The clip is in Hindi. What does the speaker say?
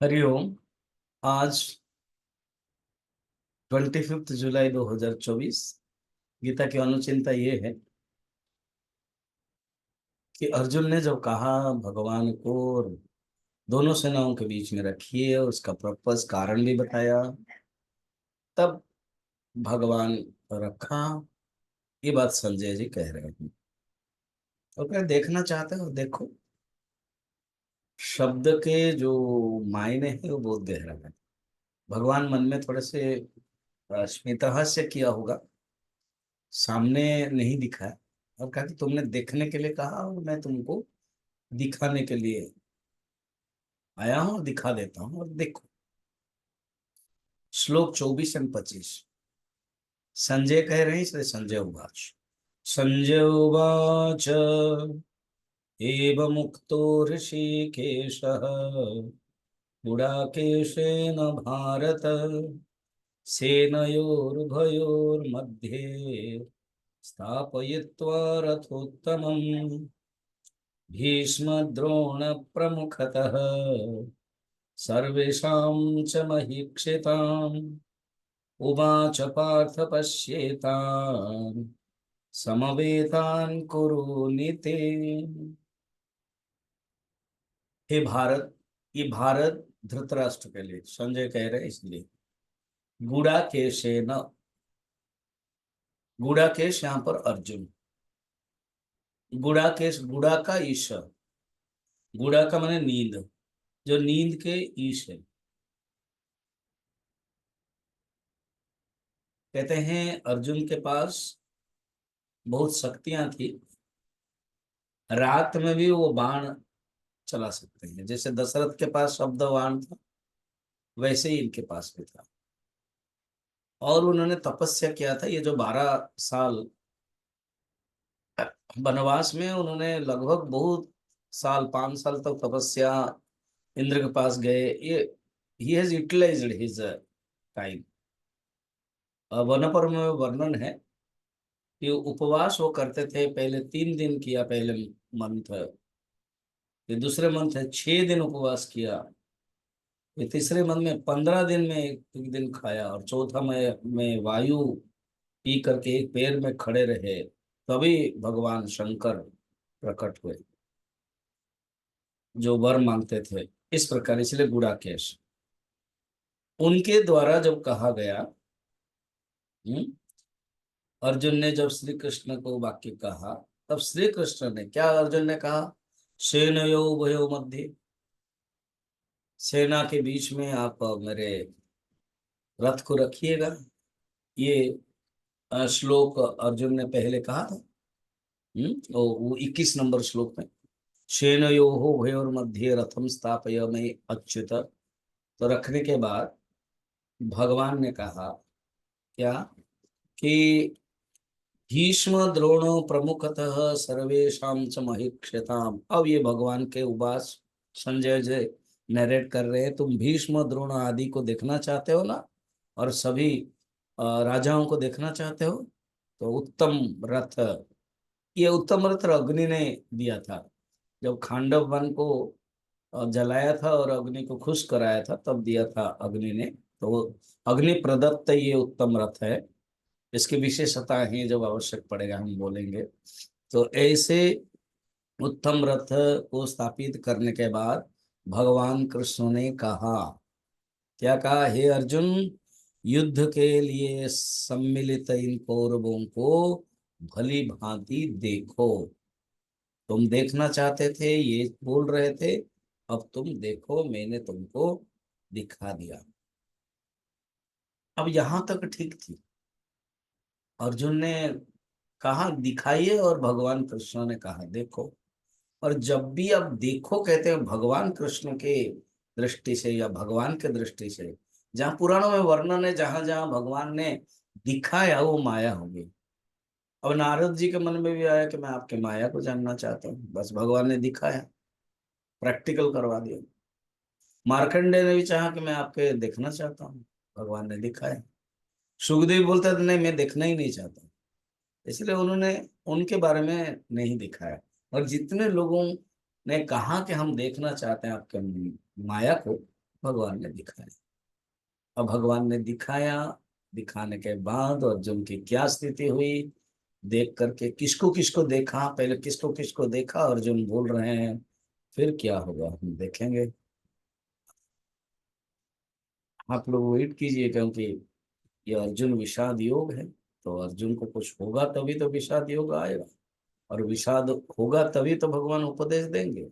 हरिओम। आज 25 जुलाई 2024। गीता की अनुचिंता ये है कि अर्जुन ने जब कहा भगवान को दोनों सेनाओं के बीच में रखिए और उसका पर्पस कारण भी बताया, तब भगवान रखा। ये बात संजय जी कह रहे हैं। और क्या देखना चाहते हो देखो। शब्द के जो मायने हैं वो बहुत गहरा है। भगवान मन में थोड़े से स्मितहास्य किया होगा, सामने नहीं दिखा है। और कहा कि तुमने देखने के लिए कहा और मैं तुमको दिखाने के लिए आया हूं और दिखा देता हूं। और देखो, श्लोक 24 और 25। संजय कह रहे हैं, इसलिए संजय उवाच। संजय उवाच एवमुक्तो ऋषिकेशः गुडाकेशेन भारत सेनयोरुभयोर्मध्ये स्थापयित्वा रथोत्तमम् भीष्मद्रोणप्रमुखतः सर्वेषां च महीक्षिताम् उवाच पार्थ पश्येतान् समवेतान् कुरु नीते। हे भारत, ये भारत धृतराष्ट्र के लिए संजय कह रहे हैं, इसलिए गुड़ाकेशेन। गुड़ाकेश यहाँ पर अर्जुन। गुड़ाकेश, गुड़ा का ईश। गुड़ा का माने नींद, जो नींद के ईश है। कहते हैं अर्जुन के पास बहुत शक्तियां थी। रात में भी वो बाण चला सकते हैं। जैसे दशरथ के पास शब्द बाण था, वैसे ही इनके पास भी था। और उन्होंने तपस्या किया था। ये जो 12 साल वनवास में, उन्होंने लगभग बहुत साल, 5 साल तक तपस्या, इंद्र के पास गए। ये ही हैज यूटिलाइज्ड हिज टाइम। वन पर्व में वर्णन है कि उपवास वो करते थे। पहले 3 दिन किया, पहले मंथ। ये दूसरे मंथ है 6 दिन उपवास किया। ये तीसरे मंथ में 15 दिन में एक दिन खाया। और चौथा में वायु पी करके एक पैर में खड़े रहे, तभी भगवान शंकर प्रकट हुए, जो वर मांगते थे। इस प्रकार, इसलिए गुड़ाकेश। उनके द्वारा जब कहा गया, हम्म, अर्जुन ने जब श्री कृष्ण को वाक्य कहा, तब श्री कृष्ण ने क्या, अर्जुन ने कहा, सेनयो उभयो मध्य। सेना के बीच में आप मेरे रथ को रखिएगा। ये श्लोक अर्जुन ने पहले कहा था। वो 21 नंबर श्लोक में, सेनयोः उभयोर्मध्ये रथम स्थापयामि अच्युत। तो रखने के बाद भगवान ने कहा क्या, कि भीष्म द्रोणो प्रमुखतः सर्वेशा च महीक्षताम। अब ये भगवान के उपास संजय जी नरेट कर रहे हैं। तुम भीष्म द्रोण आदि को देखना चाहते हो ना, और सभी राजाओं को देखना चाहते हो, तो उत्तम रथ, ये उत्तम रथ अग्नि ने दिया था। जब खांडव वन को जलाया था और अग्नि को खुश कराया था, तब दिया था अग्नि ने। तो वो अग्नि प्रदत्त ये उत्तम रथ है। इसकी विशेषताएं हैं, जब आवश्यक पड़ेगा हम बोलेंगे। तो ऐसे उत्तम रथ को स्थापित करने के बाद भगवान कृष्ण ने कहा, क्या कहा, हे अर्जुन, युद्ध के लिए सम्मिलित इन कौरवों को भली भांति देखो। तुम देखना चाहते थे, ये बोल रहे थे, अब तुम देखो, मैंने तुमको दिखा दिया। अब यहां तक ठीक थी। अर्जुन ने कहा दिखाइए, और भगवान कृष्ण ने कहा देखो। और जब भी आप देखो कहते हैं भगवान कृष्ण के दृष्टि से या भगवान के दृष्टि से, जहाँ पुराणों में वर्णन है, जहां जहां भगवान ने दिखाया वो माया होगी। अब नारद जी के मन में भी आया कि मैं आपके माया को जानना चाहता हूँ, बस भगवान ने दिखाया, प्रैक्टिकल करवा दिया। मार्कंडेय ने भी चाहा कि मैं आपके देखना चाहता हूँ, भगवान ने दिखाया। सुखदेव बोलते थे नहीं, मैं देखना ही नहीं चाहता, इसलिए उन्होंने उनके बारे में नहीं दिखाया। और जितने लोगों ने कहा कि हम देखना चाहते हैं आपके माया को, भगवान ने दिखाया। अब भगवान ने दिखाया, दिखाने के बाद अर्जुन की क्या स्थिति हुई, देख करके किसको किसको देखा, पहले किसको किसको देखा अर्जुन बोल रहे हैं, फिर क्या होगा हम देखेंगे। आप लोग वेट कीजिए, क्योंकि ये अर्जुन विषाद योग है, तो अर्जुन को कुछ होगा तभी तो विषाद योग आएगा, और विषाद होगा तभी तो भगवान उपदेश देंगे।